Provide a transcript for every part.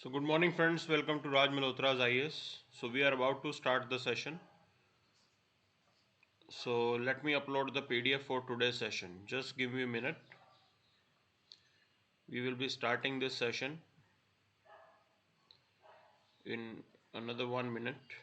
So good morning friends, welcome to Raj Malhotra IAS. So we are about to start the session. So let me upload the PDF for today's session. Just give me a minute. We will be starting this session in another 1 minute.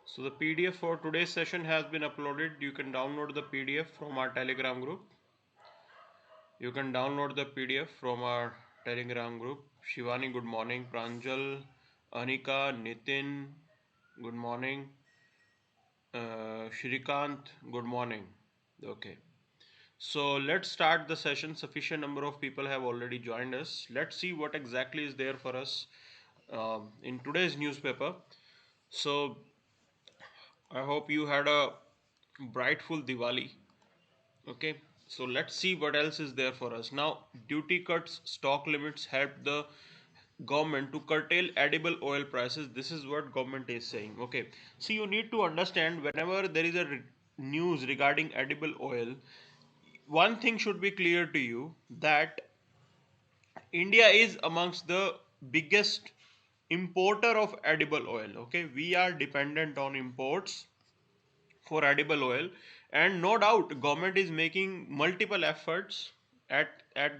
So the PDF for today's session has been uploaded. You can download the PDF from our Telegram group. You can download the PDF from our Telegram group. Shivani, good morning. Pranjal, Anika, Nitin, good morning. Shrikant, good morning. Okay. So let's start the session. Sufficient number of people have already joined us. Let's see what exactly is there for us in today's newspaper. So I hope you had a brightful Diwali. Okay. So let's see what else is there for us. Now, duty cuts, stock limits help the government to curtail edible oil prices. This is what government is saying. Okay. So you need to understand whenever there is a news regarding edible oil, one thing should be clear to you that India is amongst the biggest importer of edible oil. Okay, we are dependent on imports for edible oil, and no doubt government is making multiple efforts at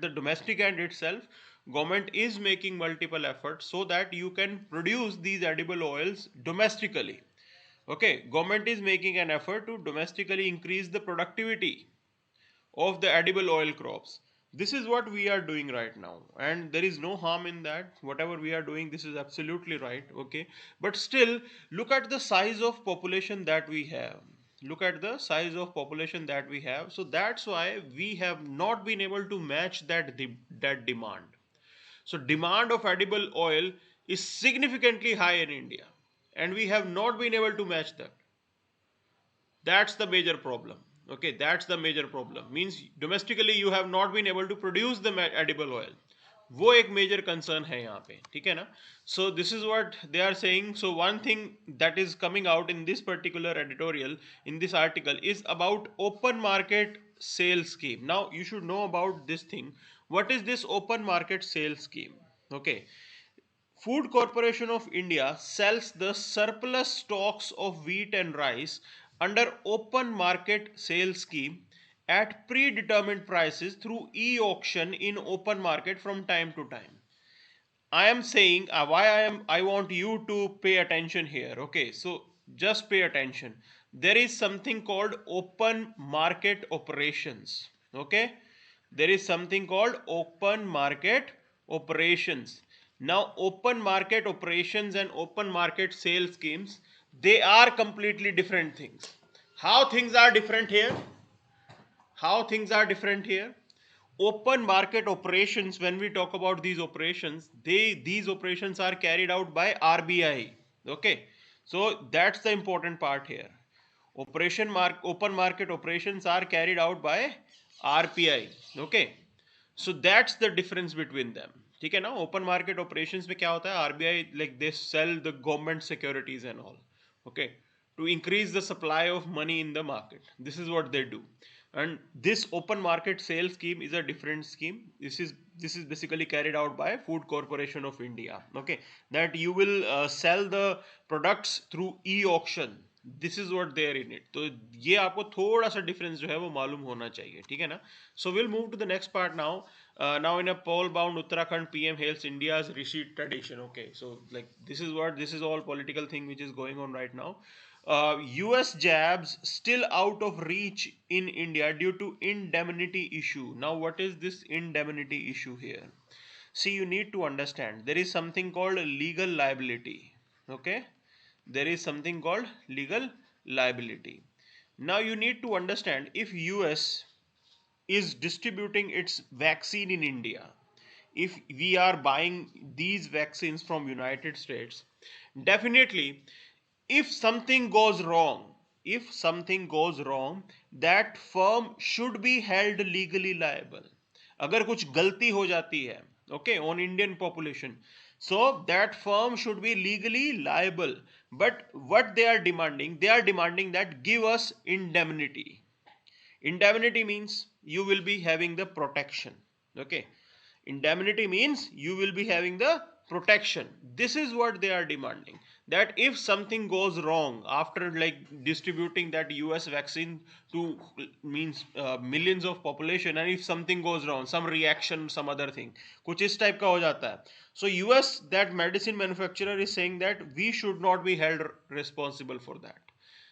the domestic end itself. Government is making multiple efforts so that you can produce these edible oils domestically. Okay, government is making an effort to domestically increase the productivity of the edible oil crops. This is what we are doing right now, and there is no harm in that. Whatever we are doing, this is absolutely right. Okay, but still, look at the size of population that we have. Look at the size of population that we have. So that's why we have not been able to match that demand. So demand of edible oil is significantly high in India, and we have not been able to match that. That's the major problem. Okay, that's the major problem. Means domestically you have not been able to produce the edible oil. वो एक major concern है यहाँ पे, ठीक है ना? So this is what they are saying. So one thing that is coming out in this particular editorial, in this article, is about open market sales scheme. Now you should know about this thing. What is this open market sales scheme? Okay, Food Corporation of India sells the surplus stocks of wheat and rice under open market sales scheme at predetermined prices through e-auction in open market from time to time. I am saying why I want you to pay attention here. Okay, so just pay attention. There is something called open market operations. Okay, there is something called open market operations. Now, open market operations and open market sales schemes, they are completely different things. How things are different here? How things are different here? Open market operations, when we talk about these operations, these operations are carried out by RBI. Okay, so that's the important part here. Open market operations are carried out by RPI. Okay, so that's the difference between them. ठीक है ना? Open market operations में क्या होता है? RBI like they sell the government securities and all. Okay, to increase the supply of money in the market. This is what they do. And this open market sale scheme is a different scheme. This is basically carried out by Food Corporation of India. Okay, that you will sell the products through e-auction. This is what there in it. तो ये आपको थोड़ा सा difference जो है वो मालूम होना चाहिए, ठीक है ना। So will move to the next part now. Now in a poll bound Uttarakhand, PM hails India's Rishi tradition. Okay, so like this is all political thing which is going on right now. US jabs still out of reach in India due to indemnity issue. Now what is this indemnity issue here? See, you need to understand there is something called legal liability. Okay, there is something called legal liability. Now you need to understand, if US is distributing its vaccine in India, if we are buying these vaccines from United States, definitely if something goes wrong, if something goes wrong, that firm should be held legally liable. अगर कुछ गलती हो जाती है, okay, on Indian population, so that firm should be legally liable. But what they are demanding that give us indemnity. Indemnity means you will be having the protection. Okay. Indemnity means you will be having the protection. This is what they are demanding. That if something goes wrong after like distributing that US vaccine to means millions of population, and if something goes wrong, some reaction, some other thing, कुछ इस type का हो जाता है. So US, that medicine manufacturer, is saying that we should not be held responsible for that.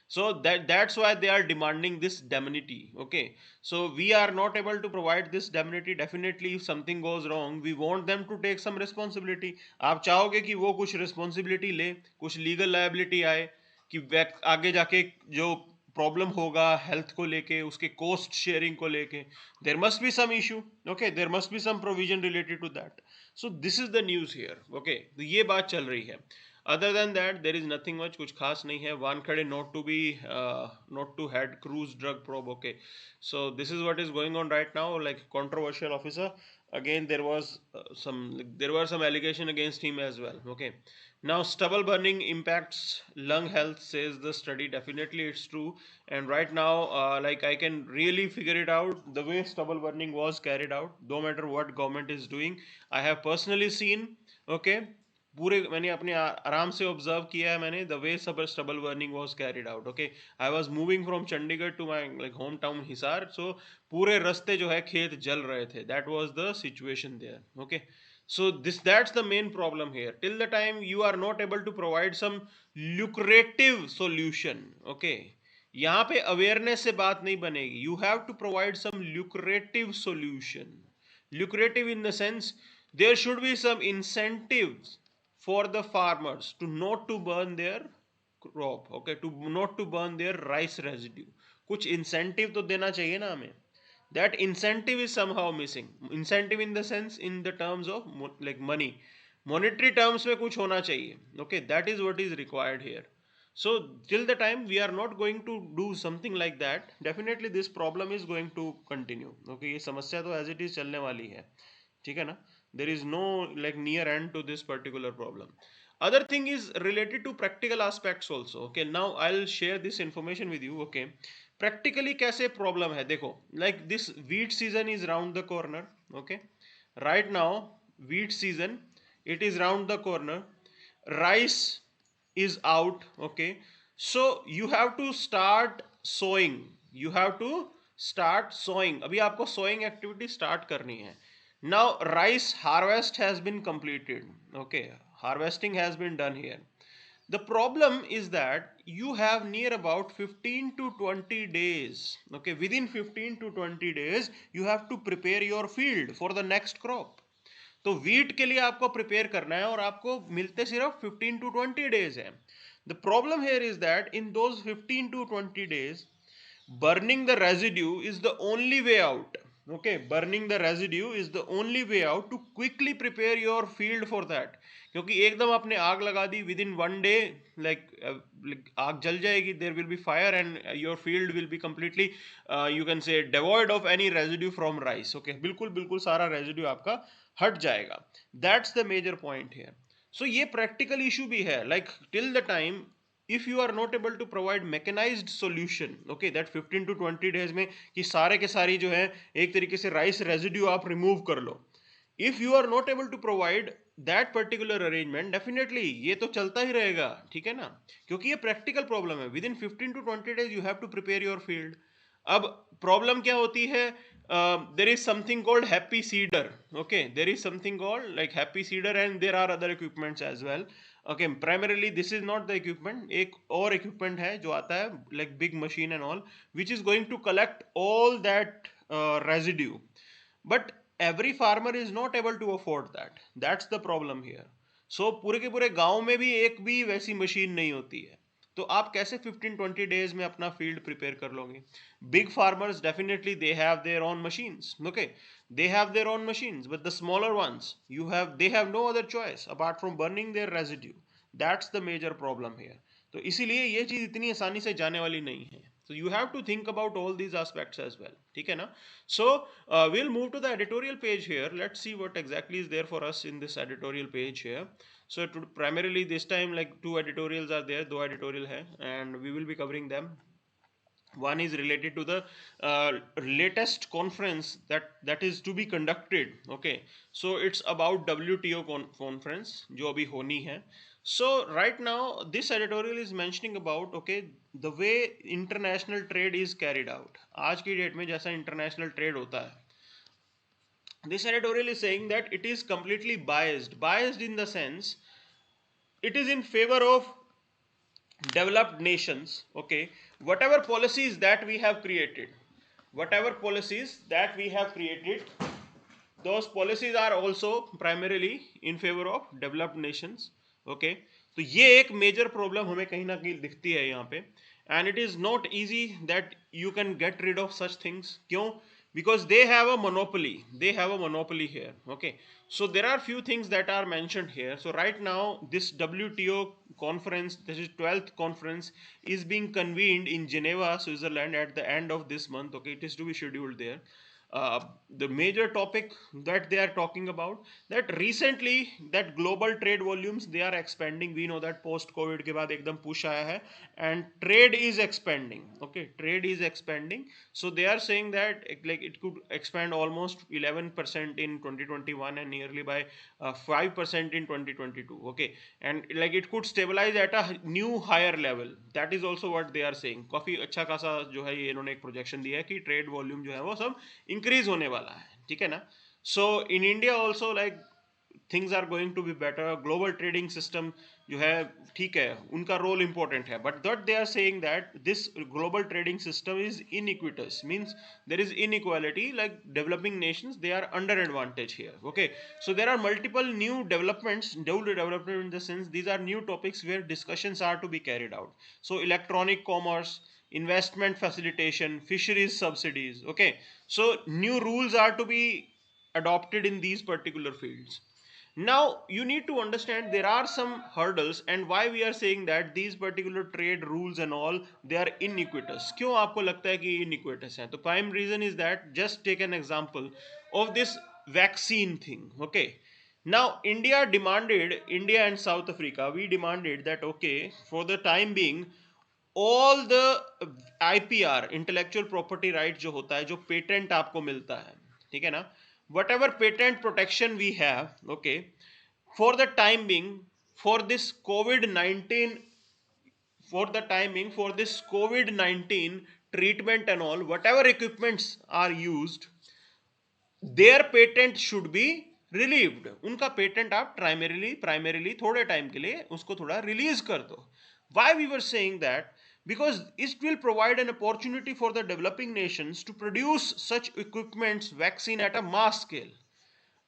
So that's why they are demanding this indemnity. Okay, so we are not able to provide this indemnity. Definitely if something goes wrong, we want them to take some responsibility. आप चाहोगे कि वो कुछ responsibility ले, कुछ legal liability आए, कि आगे जाके जो प्रॉब्लम होगा हेल्थ को लेके, उसके कॉस्ट शेयरिंग को लेके, there must be some issue. Okay, there must be some provision related to that. So this is the news here. Okay, तो ये बात चल रही है. Other than that, there is nothing much. कुछ खास नहीं है. Wankhede not to head cruise drug probe. Okay, so this is what is going on right now. Like controversial officer. Again, there were some allegation against him as well. Okay. Now, stubble burning impacts lung health, says the study. Definitely, it's true. And right now, like I can really figure it out the way stubble burning was carried out. No matter what government is doing, I have personally seen. Okay, पूरे मैंने अपने आराम से observe किया है मैंने, the way stubble burning was carried out. Okay, I was moving from Chandigarh to my like home town Hisar. So पूरे रास्ते जो है खेत जल रहे थे. That was the situation there. Okay, so that's the main problem here. Till the time you are not able to provide some lucrative solution. Okay, यहाँ पे अवेयरनेस से बात नहीं बनेगी. You have to provide some lucrative solution. Lucrative in the sense there should be some incentives for the farmers to not to burn their crop. Okay, to not to burn their rice residue. कुछ incentive तो देना चाहिए ना हमें. That incentive is somehow missing. Incentive in the sense, in the terms of like money, monetary terms में कुछ होना चाहिए. Okay, that is what is required here. So till the time we are not going to do something like that, definitely this problem is going to continue. Okay, ये समस्या तो as it is चलने वाली है, ठीक है ना. There is no like near end to this particular problem. Other thing is related to practical aspects also. Okay, now I'll share this information with you. Okay, practically कैसे problem है देखो. Like this wheat season is round the corner. Okay, right now wheat season, it is round the corner. Rice is out. Okay, so you have to start sowing. You have to start sowing. अभी आपको sowing activity start करनी है. Now rice harvest has been completed. Okay, harvesting has been done here. The problem is that you have near about 15 to 20 days. Okay, within 15 to 20 days you have to prepare your field for the next crop. तो wheat के लिए आपको prepare करना है और आपको मिलते सिर्फ 15 to 20 days है. The problem here is that in those 15 to 20 days, burning the residue is the only way out. Okay, burning the residue is the only way out to quickly prepare your field for that. क्योंकि एकदम आपने आग लगा दी, within one day like आग जल जाएगी, there will be fire and your field will be completely you can say devoid of any residue from rice. Okay, बिल्कुल बिल्कुल सारा रेजिड्यू आपका हट जाएगा. That's the major point here. So ये प्रैक्टिकल इशू भी है. Like till the time if you are not able to provide mechanized solution, okay, that 15 to 20 days में कि सारे के सारी जो है एक तरीके से राइस रेजिड्यू आप रिमूव कर लो. If you are not able to provide that particular arrangement definitely ये तो चलता ही रहेगा, ठीक है ना, क्योंकि ये प्रैक्टिकल प्रॉब्लम है. Within 15 to 20 days you have to prepare your field. अब प्रॉब्लम क्या होती है, there is something called happy seeder. Okay, there is something called like happy seeder and there are other equipments as well. Okay, primarily this is not the equipment. एक और equipment है जो आता है like big machine and all, which is going to collect all that residue. But every farmer is not able to afford that. That's the problem here. So पूरे के पूरे गांव में भी एक भी वैसी मशीन नहीं होती है. तो आप कैसे 15-20 days में अपना फील्ड प्रिपेयर कर लोगे? Big farmers definitely they have their own machines. Okay, they have their own machines, but the smaller ones they have no other choice apart from burning their residue. That's the major problem here. तो इसीलिए ये चीज इतनी आसानी से जाने वाली नहीं है. So you have to think about all these aspects as well. ठीक है ना? So we'll move to the editorial page here. Let's see what exactly is there for us in this editorial page here. So primarily this time like 2 editorials are there, 2 editorial है, and we will be covering them. One is related to the latest conference that is to be conducted. Okay, so it's about WTO conference जो अभी होनी है. So right now this editorial is mentioning about okay the way international trade is carried out. आज की date में जैसा international trade होता है, this editorial is saying that it is completely biased in the sense it is in favor of developed nations. Okay, whatever policies that we have created, those policies are also primarily in favor of developed nations. Okay, तो ये एक major problem हमें कहीं ना कहीं दिखती है यहाँ पे, and it is not easy that you can get rid of such things. क्यों? Because they have a monopoly here. Okay, so there are few things that are mentioned here. So right now this WTO conference, this is 12th conference, is being convened in Geneva, Switzerland at the end of this month. Okay, it is to be scheduled there. The major topic that they are talking about, that recently that global trade volumes they are expanding. We know that post covid के बाद एकदम push आया है and trade is expanding. Okay, trade is expanding. So they are saying that like it could expand almost 11% in 2021 and nearly by 5% in 2022. Okay, and like it could stabilize at a new higher level. That is also what they are saying. काफी अच्छा खासा जो है ये इन्होंने एक projection दिया है कि ट्रेड वॉल्यूम जो है वो सब इंक्रीज होने वाला है. ठीक है ना? So in India also like things are going to be better. Global trading system जो है ठीक है, उनका रोल इंपॉर्टेंट है, but that they are saying that this global trading system is iniquitous. Means there is inequality. Like developing nations they are under advantage here. Okay, so there are multiple new developments. Development in the sense these are new topics where discussions are to be carried out. So electronic commerce, investment facilitation, fisheries subsidies. Okay, so new rules are to be adopted in these particular fields. Now you need to understand there are some hurdles and why we are saying that these particular trade rules and all they are iniquitous. क्यों आपको लगता है कि iniquitous हैं? तो prime reason is that just take an example of this vaccine thing. Okay, now India and South Africa, we demanded that okay, for the time being all the IPR, intellectual property right जो होता है, जो patent आपको मिलता है, ठीक है ना, whatever patent protection we have, okay, for the time being, for this Covid 19 for this COVID-19 treatment and all, whatever equipments are used, their patent should be relieved. उनका पेटेंट आप primarily थोड़े time के लिए उसको थोड़ा release कर दो. Why we were saying that? Because it will provide an opportunity for the developing nations to produce such equipments, vaccine at a mass scale.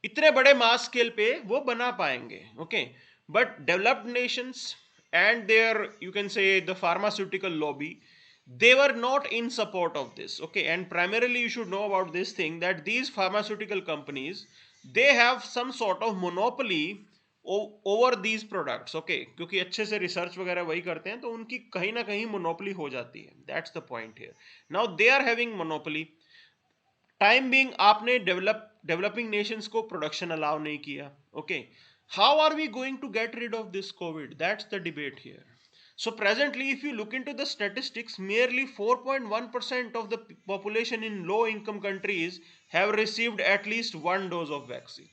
इतने बड़े मास स्केल पे वो बना पाएंगे. Okay, but developed nations and there you can say the pharmaceutical lobby, they were not in support of this. Okay, and primarily you should know about this thing that these pharmaceutical companies, they have some sort of monopoly over these products. Okay, क्योंकि अच्छे से research वगैरह वही करते हैं तो उनकी कहीं ना कहीं मोनोपोली हो जाती है. That's the point here. Now they are having monopoly. Time being आपने डेवलपिंग नेशंस को प्रोडक्शन अलाउ नहीं किया. Okay, how are we going to get rid of this Covid? That's the debate here. So presently, if you look into the statistics, merely 4.1% of the population in low-income countries have received at least one dose of vaccine.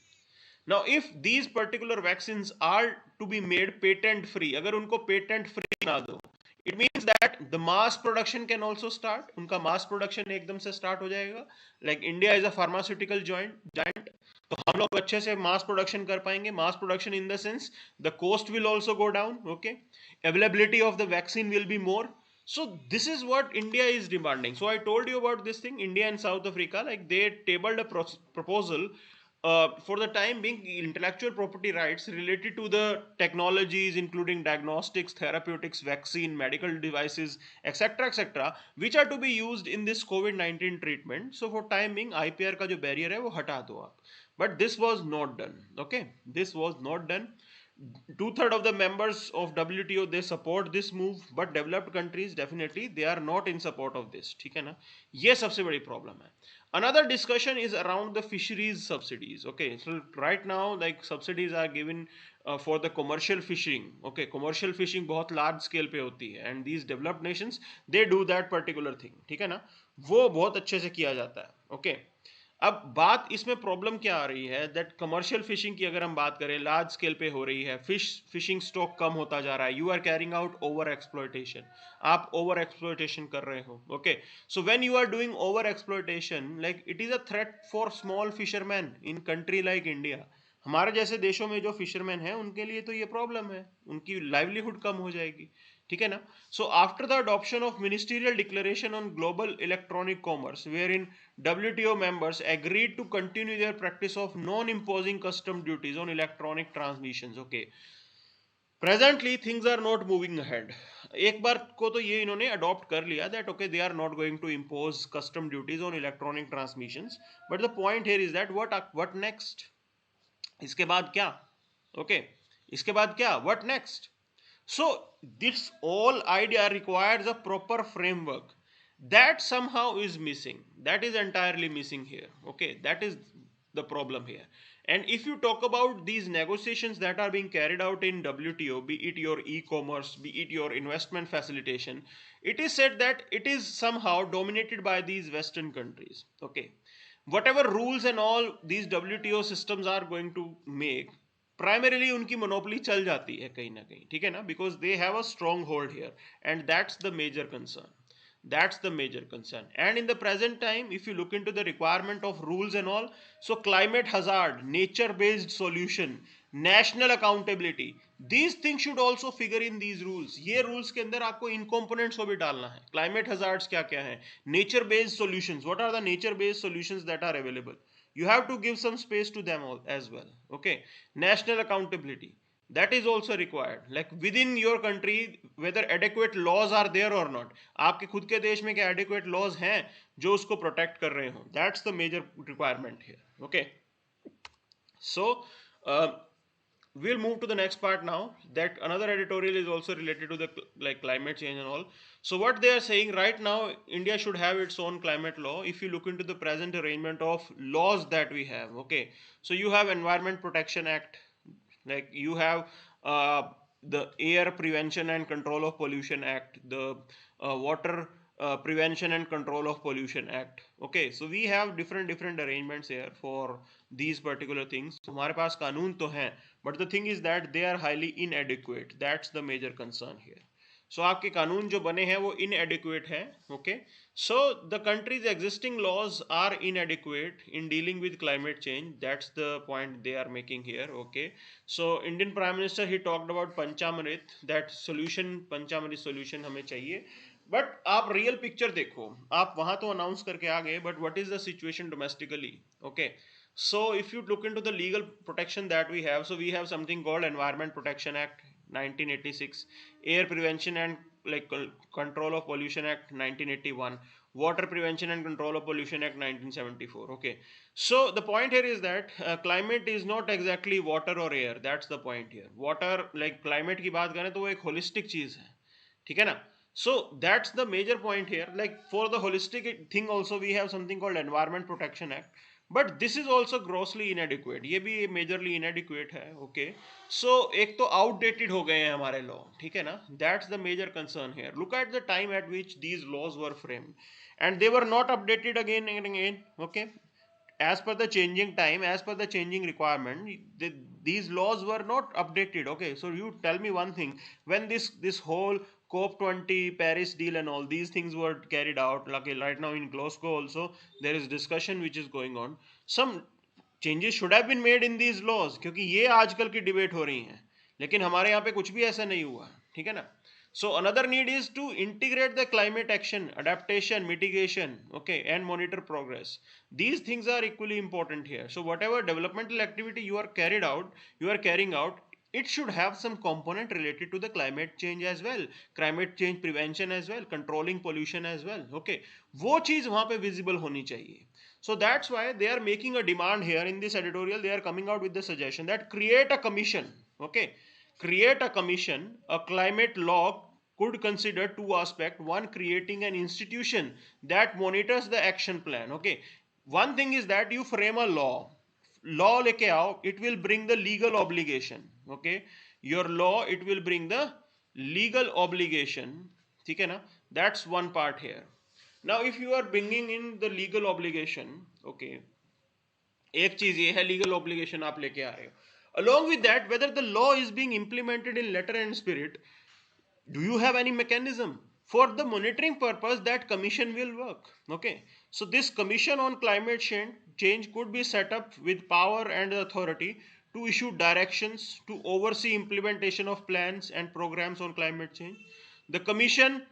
Now if these particular vaccines are to be made patent free, agar unko patent free bana do, it means that the mass production can also start, unka mass production एकदम से start हो जाएगा. Like India is a pharmaceutical giant, तो हम लोग अच्छे से mass production कर पाएंगे. Mass production in the sense the cost will also go down. Okay, availability of the vaccine will be more. So this is what India is demanding. So I told you about this thing. India and South Africa, like they tabled a proposal for the time being, intellectual property rights related to the technologies including diagnostics, therapeutics, vaccine, medical devices, etc., etc., which are to be used in this COVID-19 treatment. So for time being IPR का जो barrier है वो हटा दो आप. But this was not done. Okay, this was not done. Two-thirds of the members of WTO they support this move, but developed countries definitely they are not in support of this. ठीक है ना, ये सबसे बड़ी problem है. Another discussion is around the fisheries subsidies. Okay, so right now like subsidies are given for the commercial fishing. Okay, commercial fishing बहुत large scale पे होती है, and these developed nations they do that particular thing. ठीक है ना, वो बहुत अच्छे से किया जाता है. Okay, अब बात इसमें प्रॉब्लम क्या आ रही है, दैट कमर्शियल फिशिंग की अगर हम बात करें लार्ज स्केल पे हो रही है, फिशिंग स्टॉक कम होता जा रहा है, you are carrying out over exploitation, आप ओवर एक्सप्लॉयटेशन कर रहे हो. Okay, so when you are doing over exploitation, like it is a threat for small fisherman in country like India. हमारे जैसे देशों में जो फिशरमैन हैं उनके लिए तो ये प्रॉब्लम है, उनकी लाइवलीहुड कम हो जाएगी. ठीक है ना. So after the adoption of ministerial declaration on global electronic commerce where in WTO members agreed to continue their practice of non-imposing custom duties on electronic transmissions. Okay, presently things are not moving ahead. एक बार को तो ये इन्होंने adopt कर लिया that okay they are not going to impose custom duties on electronic transmissions, but the point here is that what next? इसके बाद क्या? Okay, इसके बाद क्या? What next? So this all idea requires a proper framework that somehow is missing, that is entirely missing here. Okay, that is the problem here. And if you talk about these negotiations that are being carried out in WTO, be it your e-commerce, be it your investment facilitation, it is said that it is somehow dominated by these western countries. Okay, whatever rules and all these WTO systems are going to make, primarily उनकी monopoly चल जाती है कहीं ना कहीं. ठीक है ना, because they have a strong hold here, and that's the major concern. That's the major concern. And in the present time, if you look into the requirement of rules and all, so climate hazard, nature based solution, national accountability, these things should also figure in these rules. ये rules के अंदर आपको इन components को भी डालना है. Climate hazards क्या क्या है, nature based solutions, what are the nature based solutions that are available, you have to give some space to them all as well. Okay, national accountability, that is also required, like within your country whether adequate laws are there or not. आपके खुद के देश में क्या adequate laws हैं जो उसको protect कर रहे हो, that's the major requirement here. Okay, so uh, we'll move to the next part now, that another editorial is also related to the like climate change and all. So what they are saying right now, India should have its own climate law. If you look into the present arrangement of laws that we have, okay, so you have Environment Protection Act, like you have the Air Prevention and Control of Pollution Act, the Water Prevention and Control of Pollution Act. Okay, so we have different arrangements here for these particular things. So हमारे पास कानून तो हैं, but the thing is that they are highly inadequate. That's the major concern here. So आपके कानून जो बने हैं वो inadequate हैं. Okay, so the country's existing laws are inadequate in dealing with climate change. That's the point they are making here. Okay, so Indian Prime Minister he talked about Panchamrit, that solution, Panchamrit solution हमें चाहिए. But आप real picture देखो, आप वहां तो announce करके आ गए, but what is the situation domestically. Okay, so if you look into the legal protection that we have, so we have something called Environment Protection Act 1986, Air Prevention and like Control of Pollution Act 1981, Water Prevention and Control of Pollution Act 1974. Okay, so the point here is that climate is not exactly water or air. That's the point here. Water, like climate की बात करें तो वो एक holistic चीज है. ठीक है ना. So that's the major point here. Like for the holistic thing also we have something called Environment Protection Act, but this is also grossly inadequate. ये भी majorly inadequate है. Okay, so एक तो outdated हो गए हैं हमारे law. ठीक है ना. That's the major concern here. Look at the time at which these laws were framed, and they were not updated again and again. Okay, as per the changing time, as per the changing requirement, these laws were not updated. Okay, so you tell me one thing: when this whole COP20, Paris deal, and all these things were carried out, like right now in Glasgow also there is discussion which is going on. Some changes should have been made in these laws, क्योंकि ये आजकल की debate हो रही हैं, लेकिन हमारे यहाँ पे कुछ भी ऐसा नहीं हुआ, ठीक है ना. So another need is to integrate the climate action, adaptation, mitigation, okay, and monitor progress. These things are equally important here. So whatever developmental activity you are carrying out, it should have some component related to the climate change as well, climate change prevention as well, controlling pollution as well. Okay, वो चीज वहां पे visible होनी चाहिए. So that's why they are making a demand here in this editorial. They are coming out with the suggestion that create a commission. Okay, create a commission. A climate law could consider two aspects. One, creating an institution that monitors the action plan. Okay, one thing is that you frame a law लेके आओ, it will bring the legal obligation. Okay, your law, it will bring the legal obligation, ठीक है ना. That's one part here. Now if you are bringing in the legal obligation, okay, एक चीज ये है, legal obligation आप लेके आ रहे हो. Along with that, whether the law is being implemented in letter and spirit, do you have any mechanism for the monitoring purpose that commission will work? Okay, so this commission on climate change could be set up with power and authority to issue directions, to oversee implementation of plans and programs on climate change. The commission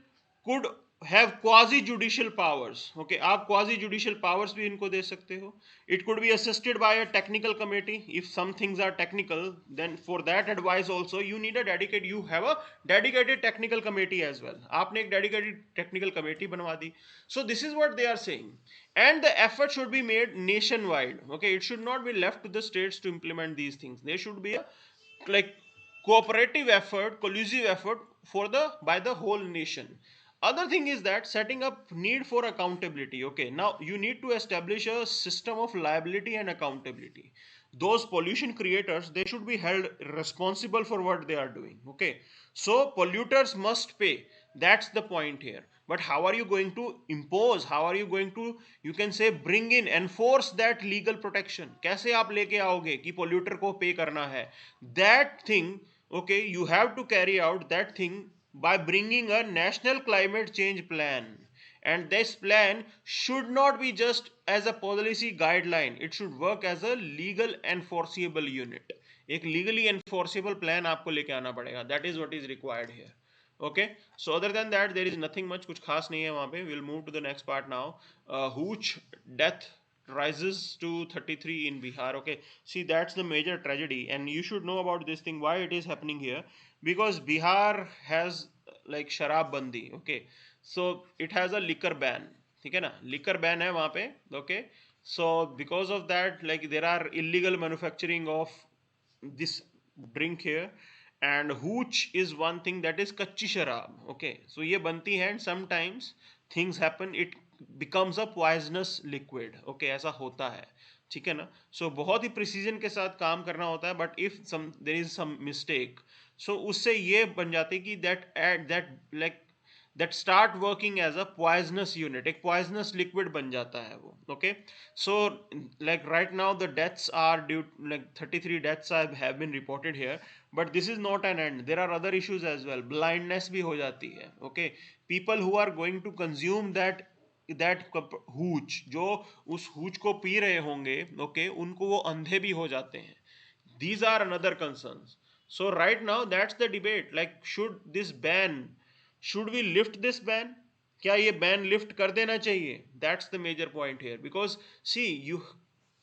could have quasi judicial powers. Okay, आप quasi judicial powers भी इनको दे सकते हो. It could be assisted by a technical committee. If some things are technical, then for that advice also you need a dedicated, you have a dedicated technical committee as well. आपने एक dedicated technical committee बनवा दी. So this is what they are saying, and the effort should be made nationwide. Okay, it should not be left to the states to implement these things. There should be a like cooperative effort, collusive effort for the by the whole nation. Other thing is that setting up need for accountability. Okay, now you need to establish a system of liability and accountability. Those pollution creators, they should be held responsible for what they are doing. Okay, so polluters must pay. That's the point here. But how are you going to impose, how are you going to, you can say, bring in, enforce that legal protection? कैसे आप लेके आओगे कि polluter को pay करना है? That thing, okay, you have to carry out that thing by bringing a national climate change plan. And this plan should not be just as a policy guideline, it should work as a legal enforceable unit. एक legally enforceable plan आपको लेके आना पड़ेगा. That is what is required here. Okay, so other than that there is nothing much, कुछ खास नहीं है वहाँ पे. We'll move to the next part now. Hooch death rises to 33 in Bihar. Okay, see, that's the major tragedy, and you should know about this thing, why it is happening here. Because Bihar has like शराब बंदी. Okay, so it has a liquor ban. ठीक है ना, liquor ban है वहाँ पे. Okay, so because of that, like there are illegal manufacturing of this drink here, and hooch is one thing, that is कच्ची शराब. Okay, so ये बनती है, and sometimes things happen, it becomes a poisonous liquid. Okay, ऐसा होता है, ठीक है ना. so बहुत ही प्रिसीजन के साथ काम करना होता है, but if some there is some mistake, so उससे ये बन जाती है कि that start working as a poisonous unit, एक poisonous liquid बन जाता है वो. Okay, so like right now the deaths are due, like 33 deaths have been reported here, but this is not an end. There are other issues as well. Blindness भी हो जाती है. Okay, people who are going to consume that hooch, जो उस hooch को P रहे होंगे, okay, उनको वो अंधे भी हो जाते हैं. These are another concerns. So right now that's the debate, like should we lift this ban? क्या ये ban lift कर देना चाहिए? That's the major point here. Because see,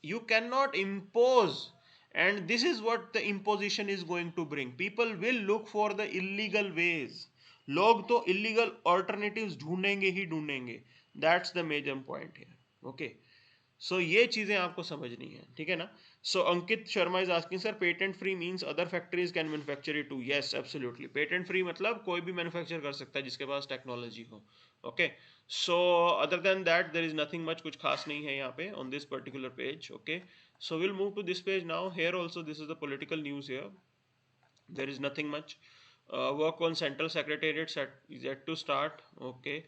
you cannot impose, and this is what the imposition is going to bring. People will look for the illegal ways. लोग तो illegal alternatives ढूंढेंगे ही ढूंढेंगे. That's the major point here. Okay, so ये चीजें आपको समझनी है, ठीक है ना. So Ankit Sharma is asking, sir, patent free means other factories can manufacture it too? Yes, absolutely. Patent free मतलब कोई भी manufacture कर सकता है जिसके पास technology हो. Okay, so other than that there is nothing much, कुछ खास नहीं है यहाँ पे on this particular page. Okay, so we'll move to this page now. Here also this is the political news here. There is nothing much. Work on central secretariat is yet to start. Okay,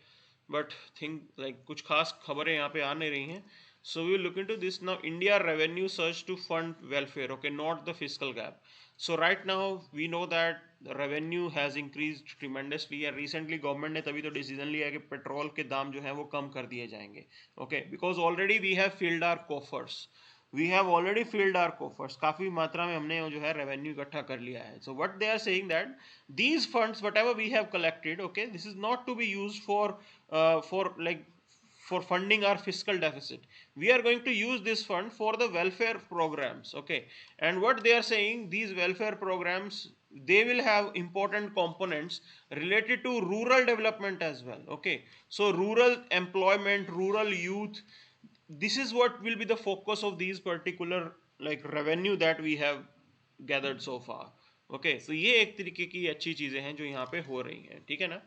but think like कुछ खास खबरें यहाँ पे आ नहीं रही हैं. So we will look into this now. India revenue surge to fund welfare, okay, not the fiscal gap. So right now we know that the revenue has increased tremendously, and recently government ने तभी तो decision लिया है कि petrol के दाम जो है वो कम कर दिए जाएंगे, okay, because already we have filled our coffers. We have already filled our coffers. काफी मात्रा में हमने जो है रेवेन्यू इकट्ठा कर लिया है. So what they are saying that these funds whatever we have collected, okay, this is not to be used for like for funding our fiscal deficit. We are going to use this fund for the welfare programs, okay. And what they are saying, these welfare programs, they will have important components related to rural development as well, okay. So rural employment, rural youth, this is what will be the focus of these particular like revenue that we have gathered so far. Okay, so ये एक तरीके की अच्छी चीजें हैं जो यहाँ पे हो रही हैं, ठीक है ना.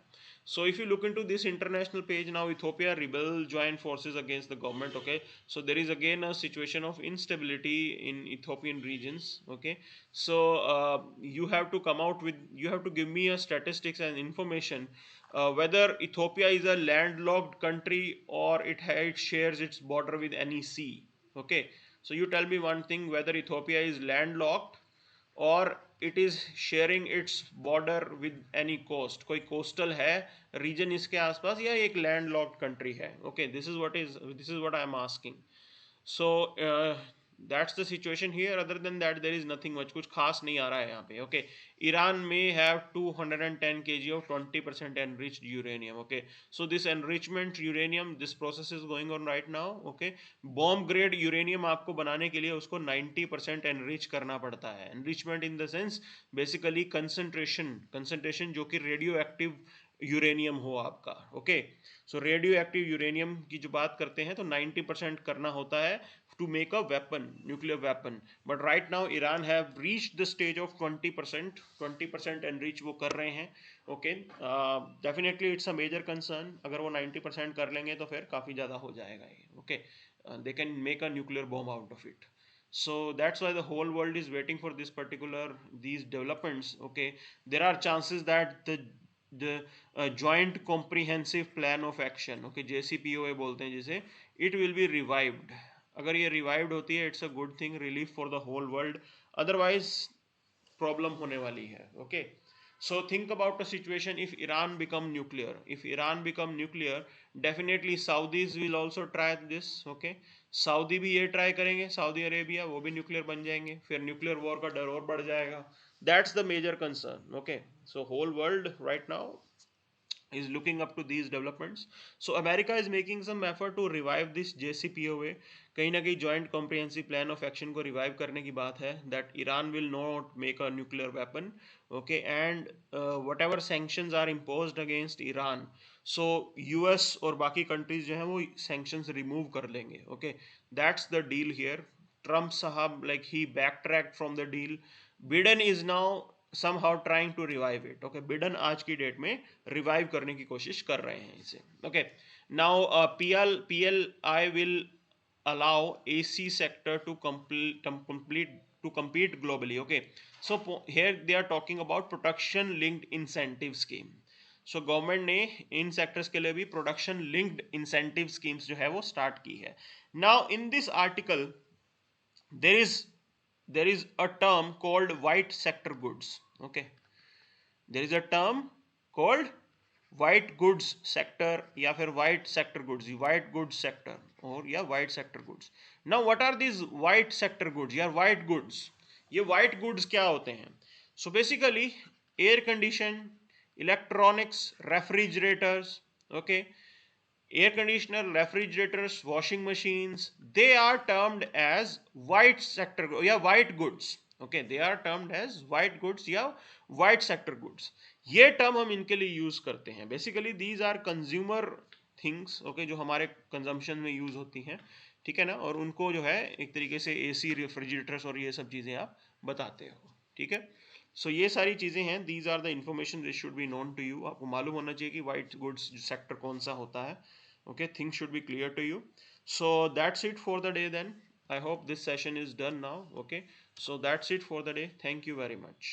So if you look into this international page now, Ethiopia rebel join forces against the government, okay. So there is again a situation of instability in Ethiopian regions, okay. So you have to come out with, you have to give me a statistics and information whether Ethiopia is a landlocked country or it shares its border with any sea, okay. So you tell me one thing, whether Ethiopia is landlocked और it is sharing its border with any coast, कोई coastal है region इसके आसपास, या एक landlocked country है, okay. This is what I am asking. So that's the situation here. Other than that there is nothing much, कुछ खास नहीं आ रहा है यहाँ पे, ओके. ईरान में have 210 kg of 20% enriched uranium, okay. So this enrichment uranium, this process is going on right now, okay. Bomb grade uranium आपको बनाने के लिए उसको 90% enrich करना पड़ता है. enrichment in the sense basically concentration जो कि radioactive यूरेनियम हो आपका, ओके. सो रेडियो एक्टिव यूरेनियम की जो बात करते हैं तो 90% करना होता है to make a weapon, nuclear weapon. But right now Iran have reached the stage of 20% enrich वो कर रहे हैं, okay. Definitely it's a major concern. अगर वो 90% कर लेंगे तो फिर काफ़ी ज़्यादा हो जाएगा ये, okay. They can make a nuclear bomb out of it. So that's why the whole world is waiting for these developments, okay. There are chances that the joint comprehensive plan of action, okay, JCPOA बोलते हैं जिसे, it will be revived. अगर ये revived होती है, it's a good thing, relief for the whole world. Otherwise problem होने वाली है, okay. So think about a situation if Iran become nuclear. If Iran become nuclear, definitely साउदीज will also try this, okay. Saudi भी ये try करेंगे, Saudi Arabia, वो भी nuclear बन जाएंगे, फिर न्यूक्लियर वॉर का डर और बढ़ जाएगा. That's the major concern, okay. So whole world right now is looking up to these developments. So America is making some effort to revive this JCPOA. कहीं ना कहीं joint comprehensive plan of action को revive करने की बात है, that Iran will not make a nuclear weapon, okay. And whatever sanctions are imposed against Iran, so US और बाकी countries जो हैं वो sanctions remove कर लेंगे, okay. That's the deal here. Trump sahab, like, he backtracked from the deal. Biden is now somehow trying to revive it, okay. Biden आज की date में रिवाइव करने की कोशिश कर रहे हैं इसे, okay. Now PLI will allow AC sector to compete globally, okay. So here they are talking about production linked incentive scheme. So government ने इन सेक्टर्स के लिए भी प्रोडक्शन लिंक्ड इंसेंटिव स्कीम्स जो है वो स्टार्ट की है. Now in this article there is a term called white sector goods, okay. There is a term called white goods sector या फिर white sector goods, white goods sector और या white sector goods. Now what are these white sector goods या white goods? ये white goods क्या होते हैं? So basically air condition, electronics, refrigerators, okay. Air conditioner, refrigerators, washing machines, they are termed as white sector या white goods, okay. They are termed as white goods या white sector goods. ये term हम इनके लिए use करते हैं. Basically these are consumer things, okay, जो हमारे consumption में use होती हैं, ठीक है ना. और उनको जो है एक तरीके से AC, refrigerators और ये सब चीज़ें आप बताते हो, ठीक है. सो ये सारी चीज़ें हैं. These are the information this should be known to you. आपको मालूम होना चाहिए कि वाइट गुड्स सेक्टर कौन सा होता है, okay. Things should be clear to you. So that's it for the day then. I hope this session is done now, okay. So that's it for the day. Thank you very much.